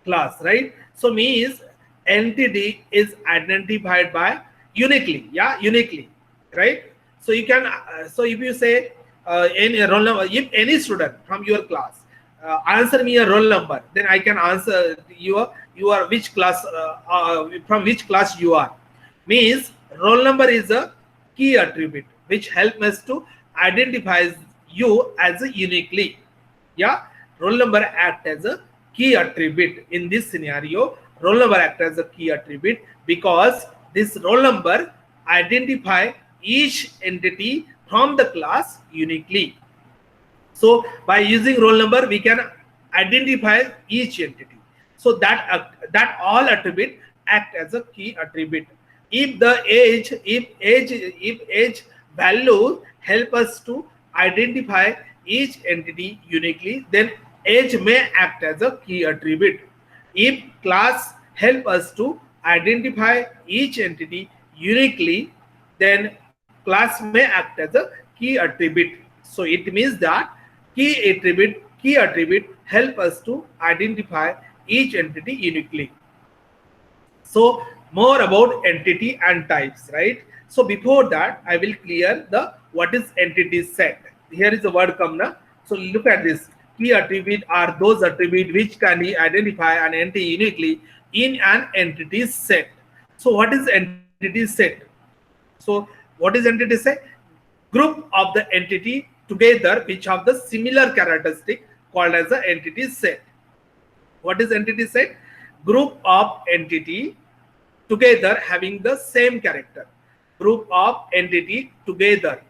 class, right? So means entity is identified by uniquely, yeah, uniquely, right? So you can, so if you say any roll number, if any student from your class answer me a roll number, then I can answer you are which class, from which class you are. Means roll number is a key attribute which helps us to identify you as a uniquely. Yeah, roll number act as a key attribute in this scenario. Roll number act as a key attribute because this roll number identify each entity from the class uniquely. So by using roll number we can identify each entity, so that all attribute act as a key attribute. If the age, if age value help us to identify each entity uniquely, then age may act as a key attribute. If class help us to identify each entity uniquely, then class may act as a key attribute. So it means that key attribute help us to identify each entity uniquely. So more about entity and types, right? So before that, I will clear the what is entity set. Here is the word come now. So look at this. Key attribute are those attributes which can identify an entity uniquely in an entity set. So what is entity set? So what is entity set? Group of the entity together which have the similar characteristic called as the entity set. What is entity set? Group of entity together having the same character. Group of entity together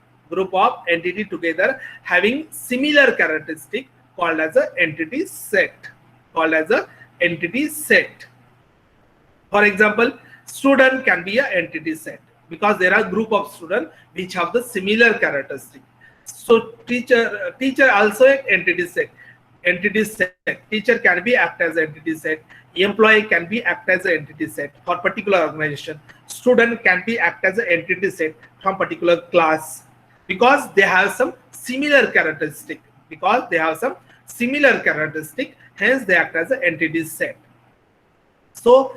having similar characteristic called as a entity set. For example, student can be an entity set because there are group of students which have the similar characteristic. So teacher also an entity set. Teacher can be act as an entity set. Employee can be act as an entity set for particular organization. Student can be act as an entity set from particular class because they have some similar characteristic. Hence they act as an entity set. So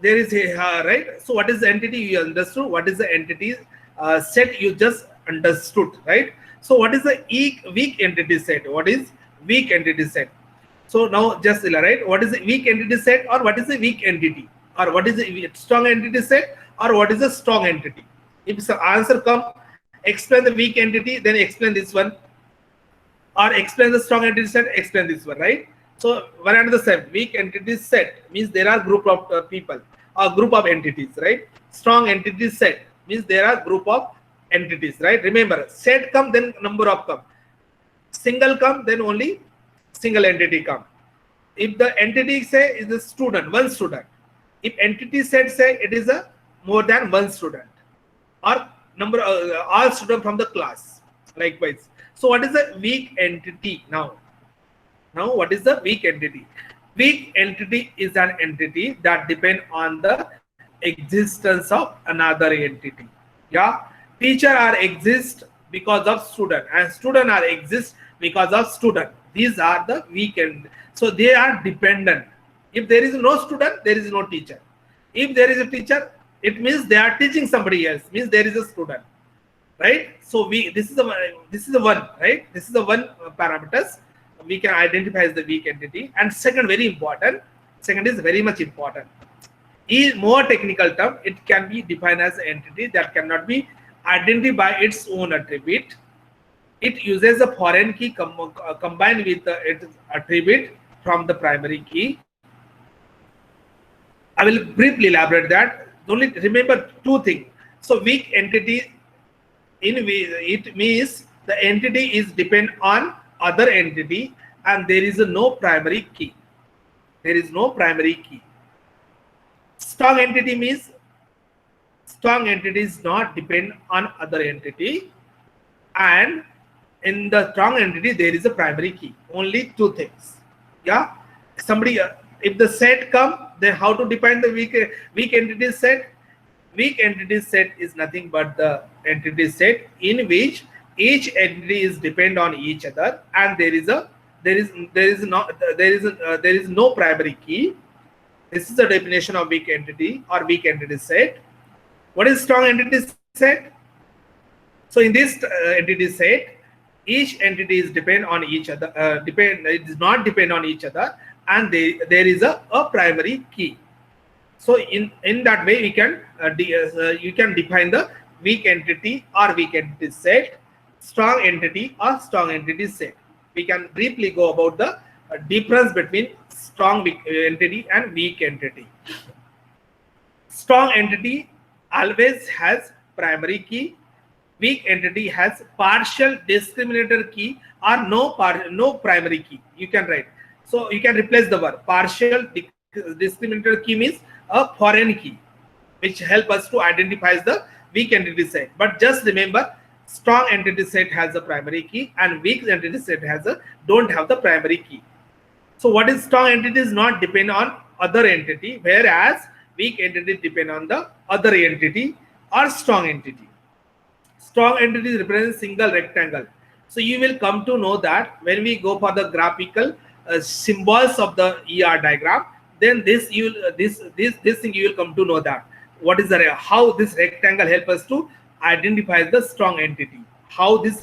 there is a right. So what is the entity? You understood. What is the entity set? You just understood, right? So what is the weak entity set? What is weak entity set? So now just right. What is the weak entity set, or what is the weak entity, or what is the strong entity set, or what is a strong entity? If the answer come, explain the weak entity, then explain this one, or explain the strong entity set, explain this one, right? So one and the same. Weak entity set means there are group of people or group of entities, right? Strong entity set means there are group of entities, right? Remember, set come, then number of come. Single come, then only single entity come. If the entity say is a student, one student. If entity set say it is a more than one student, or number all student from the class, likewise. So what is the weak entity now? Now what is the weak entity? Weak entity is an entity that depend on the existence of another entity. Yeah, teacher are exist because of student, and student are exist because of student. These are the weak entity. So they are dependent. If there is no student, there is no teacher. If there is a teacher, it means they are teaching somebody else. Means there is a student, right? So this is the one, right? This is the one parameters we can identify as the weak entity. And second, very important. Second is very much important. In more technical term, it can be defined as an entity that cannot be identified by its own attribute. It uses a foreign key combined with its attribute from the primary key. I will briefly elaborate that. Only remember two things. So weak entity, it means the entity is depend on other entity and there is no primary key. Strong entity means strong entity is not depend on other entity, and in the strong entity there is a primary key. Only two things. Yeah, somebody if the set come, then how to define the weak entity set? Weak entity set is nothing but the entity set in which each entity is depend on each other and there is a there is no primary key. This is the definition of weak entity or weak entity set. What is strong entity set? So in this entity set, each entity is depend on each other. It does not depend on each other, and there is a primary key. So in that way, we can you can define the weak entity or weak entity set, strong entity or strong entity set. We can briefly go about the difference between strong entity and weak entity. Strong entity always has primary key. Weak entity has partial discriminator key or no primary key. You can write. So you can replace the word partial discriminator key means a foreign key, which help us to identify the weak entity set. But just remember, strong entity set has a primary key and weak entity set don't have the primary key. So what is strong entity is not depend on other entity, whereas weak entity depend on the other entity or strong entity. Strong entity represents single rectangle. So you will come to know that when we go for the graphical symbols of the ER diagram, then this thing you will come to know that what is the how this rectangle help us to identify the strong entity. How this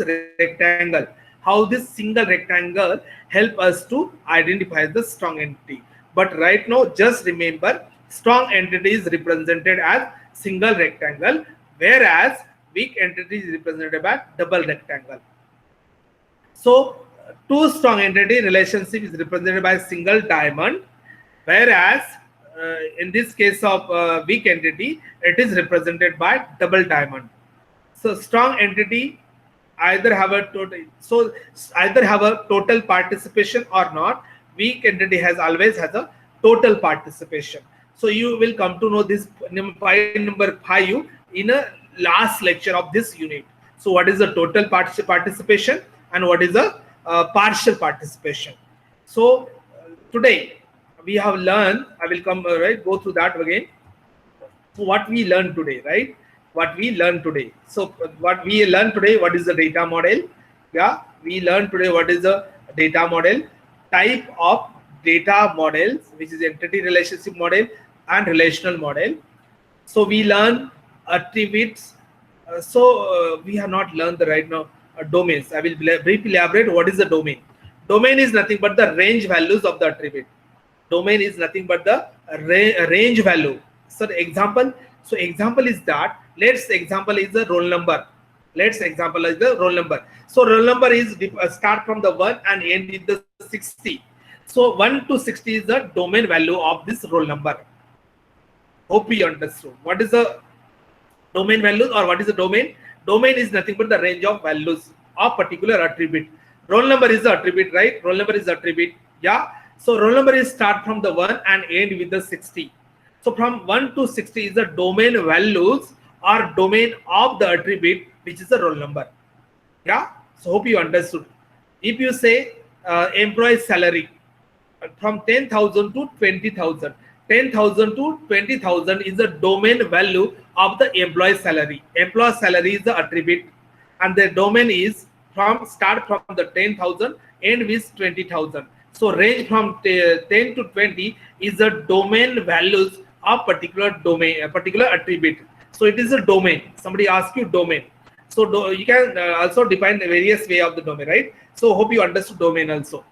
single rectangle help us to identify the strong entity. But right now, just remember, strong entity is represented as single rectangle, whereas weak entity is represented by double rectangle. So two strong entity relationship is represented by single diamond, whereas in this case of weak entity, it is represented by double diamond. So strong entity either have a total participation or not. Weak entity always has a total participation. So you will come to know this number 5 in a last lecture of this unit. So what is the total participation and what is the partial participation? So today we have learned, I will come go through that again. So what we learned today, right? What we learned today. So what we learned today, what is the data model? Yeah, we learned today what is the data model, type of data models, which is entity relationship model and relational model. So we learn attributes. We have not learned the right now domains. I will briefly elaborate what is the domain. Domain is nothing but the range values of the attribute. Domain is nothing but the range value. So the example. So example is that. Let's example is the roll number. Let's example is the roll number. So roll number is start from the 1 and end with the 60. So 1 to 60 is the domain value of this roll number. Hope you understood. What is the domain value or what is the domain? Domain is nothing but the range of values of particular attribute. Roll number is the attribute, right? Roll number is the attribute. Yeah. So roll number is start from the 1 and end with the 60. So from 1 to 60 is the domain values or domain of the attribute, which is the roll number. Yeah. So hope you understood. If you say employee salary from 10,000 to 20,000, 10,000 to 20,000 is the domain value of the employee salary. Employee salary is the attribute, and the domain is start from the 10,000 end with 20,000. So range from 10 to 20 is the domain values of particular domain, a particular attribute. So it is a domain. Somebody asks you domain. So you can also define the various way of the domain, right? So hope you understood domain also,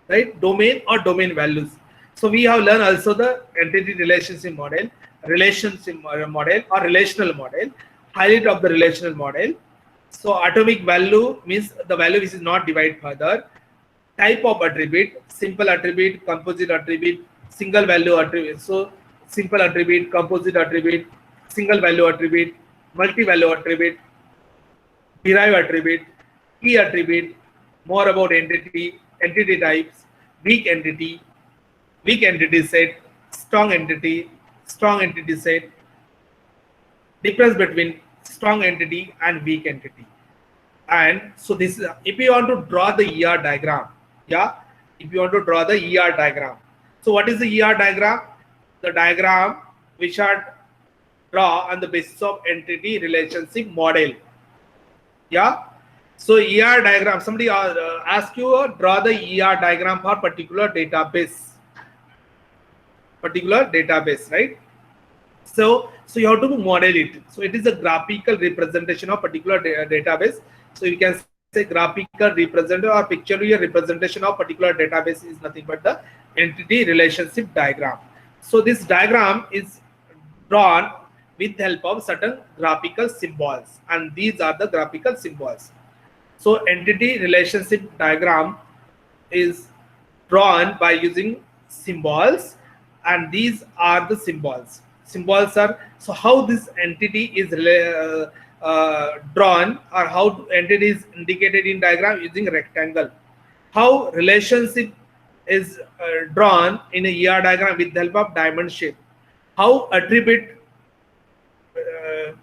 right? Domain or domain values. So we have learned also the entity relationship model or relational model, highlight of the relational model. So atomic value means the value which is not divided further. Type of attribute, simple attribute, composite attribute, single value attribute. So simple attribute, composite attribute, single value attribute, multi-value attribute, derived attribute, key attribute, more about entity types, weak entity set, strong entity set, difference between strong entity and weak entity. And so this is, if you want to draw the ER diagram, yeah, if you want to draw the ER diagram. So what is the ER diagram? The diagram which are draw on the basis of entity relationship model. Yeah. So ER diagram, somebody ask you draw the ER diagram for particular database, right? So you have to model it. So it is a graphical representation of particular database. So you can say graphical representative or pictorial representation of particular database is nothing but the entity relationship diagram. So this diagram is drawn with help of certain graphical symbols, and these are the graphical symbols. So entity relationship diagram is drawn by using symbols, and these are the symbols. Symbols are, so how this entity is drawn, or how entity is indicated in diagram using rectangle. How relationship is drawn in a ER diagram with the help of diamond shape. How attribute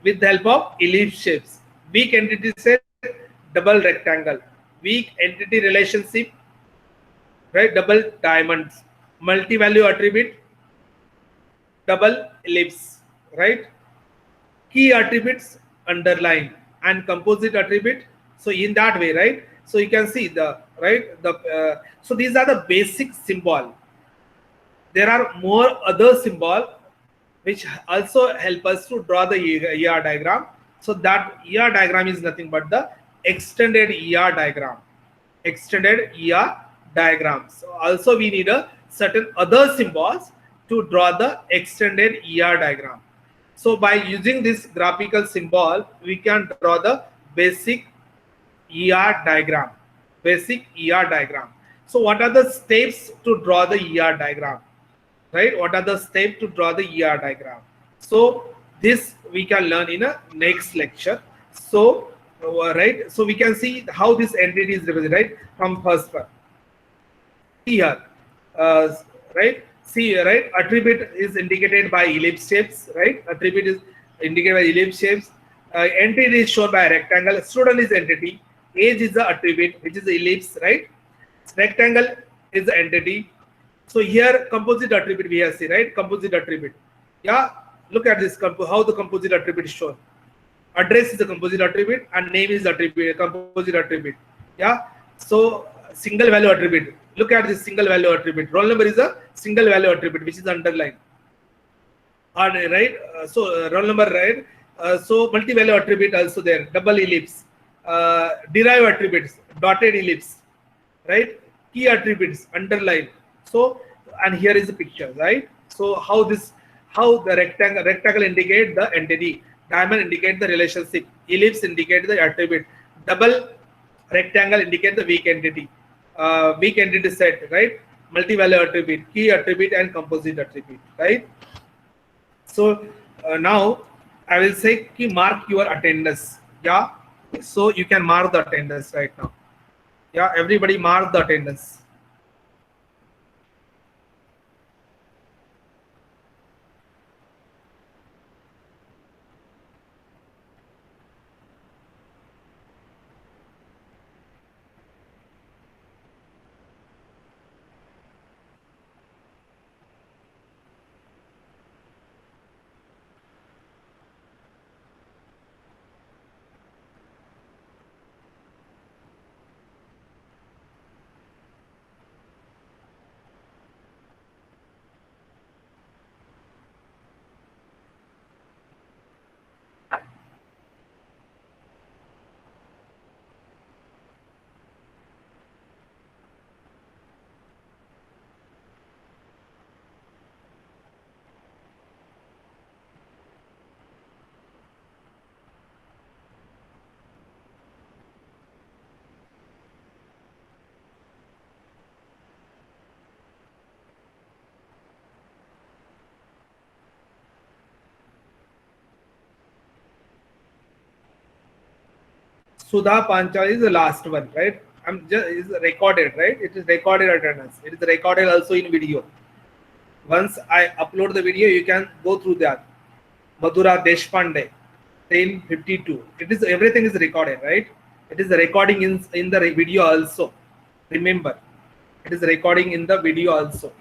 with the help of ellipse shapes. Weak entity set double rectangle. Weak entity relationship, right? Double diamonds. Multi-value attribute, double ellipse, right? Key attributes underline, and composite attribute. So in that way, right? So you can see the right so these are the basic symbol. There are more other symbol which also help us to draw the ER diagram. So that ER diagram is nothing but the extended ER diagram. Extended ER diagram. So also we need a certain other symbols to draw the extended ER diagram. So by using this graphical symbol, we can draw the basic ER diagram. Basic ER diagram. So what are the steps to draw the ER diagram? Right? What are the steps to draw the ER diagram? So this we can learn in a next lecture. So right, so we can see how this entity is represented, right, from first one. Here, right, see, right, attribute is indicated by ellipse shapes, right? Attribute is indicated by ellipse shapes. Entity is shown by a rectangle. Student is entity. Age is the attribute, which is the ellipse, right? Rectangle is the entity. So here composite attribute we have seen, right? Composite attribute. Yeah, look at this, how the composite attribute is shown. Address is a composite attribute, and name is attribute, composite attribute. Yeah, so single value attribute. Look at this single value attribute. Roll number is a single value attribute, which is underlined. Right, so roll number, right? So multi-value attribute also there, double ellipse. Derive attributes, dotted ellipse, right? Key attributes, underline. So, and here is the picture, right? So how the rectangle indicate the entity, diamond indicate the relationship, ellipse indicate the attribute, double rectangle indicate the weak entity set, right? Multi-value attribute, key attribute, and composite attribute, right? So now I will say mark your attendance. Yeah, so you can mark the attendance right now. Yeah, everybody mark the attendance. Sudha Panchal is the last one, right? I'm just is recorded, right? It is recorded attendance. It is recorded also in video. Once I upload the video, you can go through that. Madhura Deshpande, 10:52. It is, everything is recorded, right? It is recording in the video also. Remember, it is recording in the video also.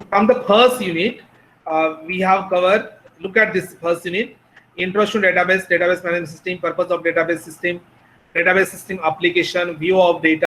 From the first unit, we have covered look at this first unit: introduction to database, database management system, purpose of database system application, view of data.